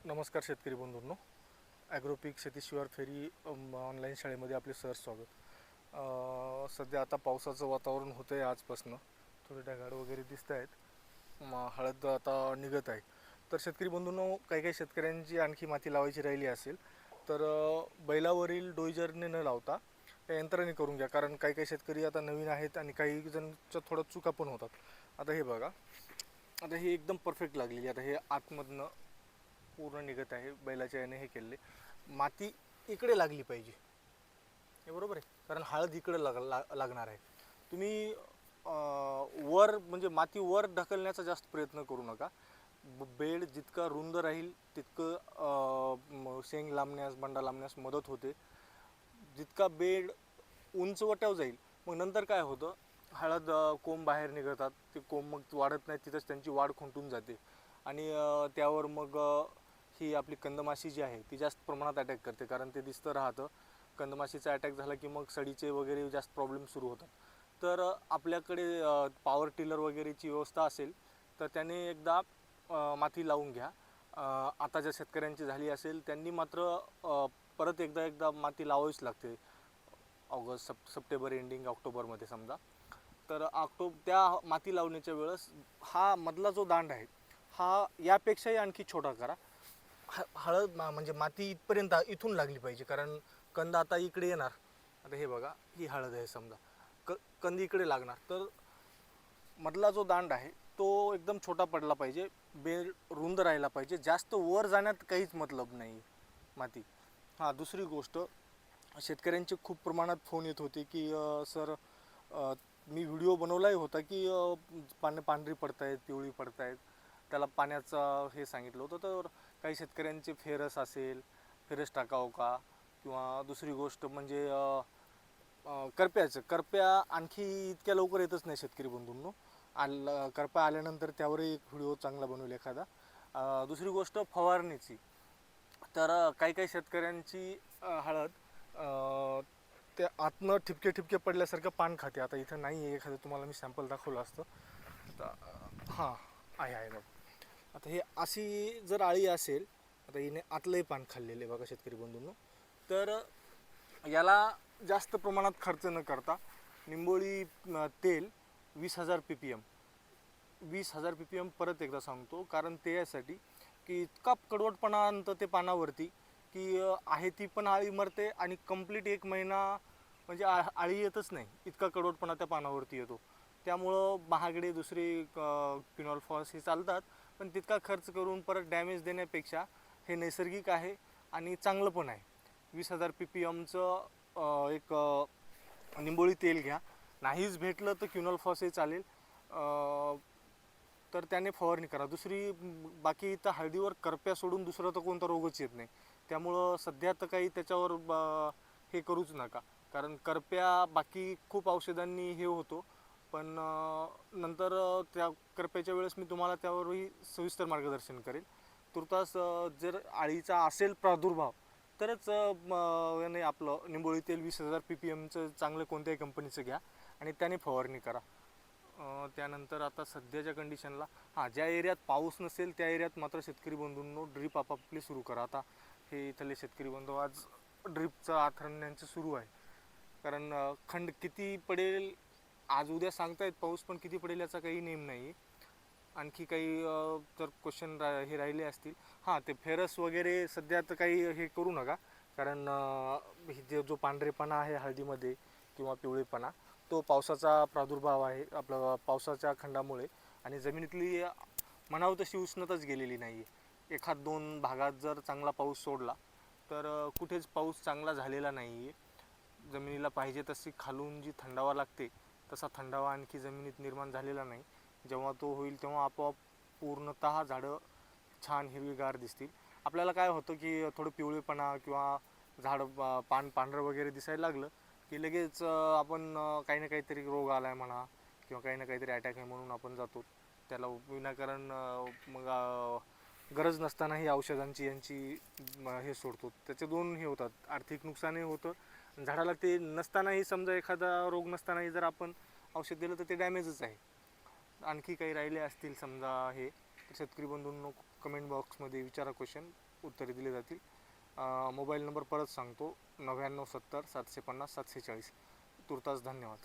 नमस्कार शेतकरी बंधूंनो, ॲग्रोपीक शेती शिवार फेरी ऑनलाईन शाळेमध्ये आपले सर स्वागत. सध्या आता पावसाचं वातावरण होतं आहे. आजपासून थोडे ढगाळ वगैरे दिसत आहेत. हळद आता निघत आहे. तर शेतकरी बंधूंनो, काही काही शेतकऱ्यांची आणखी माती लावायची राहिली असेल तर बैलावरील डोईजरने न लावता त्या यंत्राने करून घ्या. कारण काही काही शेतकरी आता नवीन आहेत आणि काही जणच्या थोडं चुका पण होतात. आता हे बघा, आता ही एकदम परफेक्ट लागलेली. आता हे आतमधनं पूर्ण निघत आहे. बैलाच्या याने हे केले. माती इकडे लागली पाहिजे, हे बरोबर आहे, कारण हळद इकडे लागणार आहे. तुम्ही वर म्हणजे माती वर ढकलण्याचा जास्त प्रयत्न करू नका. बेड जितका रुंद राहील तितकं शेंग लांबण्यास, बंडा लांबण्यास मदत होते. जितका बेड उंचवट्यावर जाईल मग नंतर काय होतं, हळद कोंब बाहेर निघतात. ते कोंब मग वाढत नाही, तिथंच त्यांची वाढ खुंटून जाते आणि त्यावर मग ही आपली कंदमाशी जी आहे ती जास्त प्रमाणात अटॅक करते. कारण ते दिसतं राहतं, कंदमाशीचा अटॅक झाला की मग सडीचे वगैरे जास्त प्रॉब्लेम सुरू होतात. तर आपल्याकडे पॉवर टिलर वगैरेची व्यवस्था असेल तर त्याने एकदा माती लावून घ्या. आता ज्या शेतकऱ्यांची झाली असेल त्यांनी मात्र परत एकदा माती लावावीच लागते. सप्टेंबर एंडिंग ऑक्टोबरमध्ये समजा. तर त्या माती लावण्याच्या वेळेस हा मधला जो दांड आहे हा यापेक्षाही आणखी छोटा करा. हळद म्हणजे माती इथपर्यंत इथून लागली पाहिजे, कारण कंद आता इकडे येणार. आता हे बघा, ही हळद आहे समजा, कंद इकडे लागणार. तर मधला जो दांड आहे तो एकदम छोटा पडला पाहिजे. बेल रुंद राहायला पाहिजे. जास्त वर जाण्यात काहीच मतलब नाही माती. हां, दुसरी गोष्ट, शेतकऱ्यांचे खूप प्रमाणात फोन येत होते की सर, मी व्हिडिओ बनवलाही होता की पांढरी पडतायत, पिवळी पडतायत, त्याला पाण्याचं हे सांगितलं होतं. तर काही शेतकऱ्यांचे फेरस असेल, फेरस टाकावं का, किंवा दुसरी गोष्ट म्हणजे करप्या आणखी इतक्या लवकर येतच नाही शेतकरी बंधूंनो. करपा आल्यानंतर त्यावरही एक व्हिडिओ चांगला बनवेल एखादा. दुसरी गोष्ट फवारणीची. तर काही काही शेतकऱ्यांची हळद त्या आतनं ठिपके ठिपके पडल्यासारखं पान खाते. आता इथं नाही आहे, एखादं तुम्हाला मी सॅम्पल दाखवलं असतं. तर हां, आहे बघा. आता हे अशी जर आळी असेल, आता हिने आतलंही पान खाल्लेलं आहे बघा शेतकरी बंधूंनो. तर याला जास्त प्रमाणात खर्च न करता निंबोळी तेल 20,000 PPM, 20,000 PPM परत एकदा सांगतो, कारण ते यासाठी की इतका कडवटपणा आणतं ते पानावरती की आहे ती पण आळी मरते आणि कंप्लीट 1 महिना म्हणजे आळी येतच नाही, इतका कडवटपणा त्या पानावरती येतो. त्यामुळं महागडे दुसरे क्विनॉल-फॉस हे चालतात, पण तितका खर्च करून परत डॅमेज देण्यापेक्षा हे नैसर्गिक आहे आणि चांगलं पण आहे. 20,000 PPMचं एक निंबोळी तेल घ्या. नाहीच भेटलं तर क्विनॉल-फॉस हे चालेल. तर त्याने फवारणी करा. दुसरी बाकी तर हळदीवर करप्या सोडून दुसरा तर कोणता रोगच येत नाही. त्यामुळं सध्या तर काही त्याच्यावर हे करूच नका, कारण करप्या बाकी खूप औषधांनी हे होतो. पण नंतर त्या करप्याच्या वेळेस मी तुम्हाला त्यावरही सविस्तर मार्गदर्शन करेल. तुर्तास जर आळीचा असेल प्रादुर्भाव तरच याने आपलं निंबोळी तेल 20,000 PPMचं चांगलं कोणत्याही कंपनीचं घ्या आणि त्याने फवारणी करा. त्यानंतर आता सध्याच्या कंडिशनला ज्या एरियात पाऊस नसेल त्या एरियात मात्र शेतकरी बंधूंनो ड्रीप आपापली सुरू करा. आता हे इथले शेतकरी बंधू आज ड्रीपचं आथरण्याचं सुरू आहे. कारण खंड किती पडेल आज उद्या सांगतायत पाऊस, पण किती पडेल याचा काही नेम नाही. आणखी काही जर क्वेश्चन हे राहिले असतील, ते फेरस वगैरे सध्या तर काही हे करू नका, कारण जो पांढरेपणा आहे हळदीमध्ये किंवा पिवळेपणा तो पावसाचा प्रादुर्भाव आहे. आपल्या पावसाच्या खंडामुळे आणि जमिनीतली म्हणावं तशी उष्णताच गेलेली नाही आहे. 1-2 भागात जर चांगला पाऊस सोडला तर कुठेच पाऊस चांगला झालेला नाही आहे. जमिनीला पाहिजे तशी खालून जी थंडावा लागते तसा थंडावा आणखी जमिनीत निर्माण झालेला नाही. जेव्हा तो होईल तेव्हा आपोआप पूर्णतः झाडं छान हिरवीगार दिसतील. आपल्याला काय होतं की थोडं पिवळेपणा किंवा झाड पान पांढरं वगैरे दिसायला लागलं की लगेच आपण काही ना काहीतरी रोग आला आहे म्हणा किंवा काही ना काहीतरी अटॅक आहे म्हणून आपण जातो त्याला विनाकारण. मग गरज नसतानाही औषधांची यांची हे सोडतो. त्याचे 2 हे होतात, आर्थिक नुकसानही होतं झाडाला. ते नसतानाही समजा एखादा रोग नसतानाही जर आपण औषध दिलं तर ते डॅमेजच आहे. आणखी काही राहिले असतील समजा हे, शेतकरी बंधूंनो कमेंट बॉक्समध्ये विचारा क्वेश्चन, उत्तरे दिली जातील. मोबाईल नंबर परत सांगतो, 9970 750 740. तुर्तास धन्यवाद.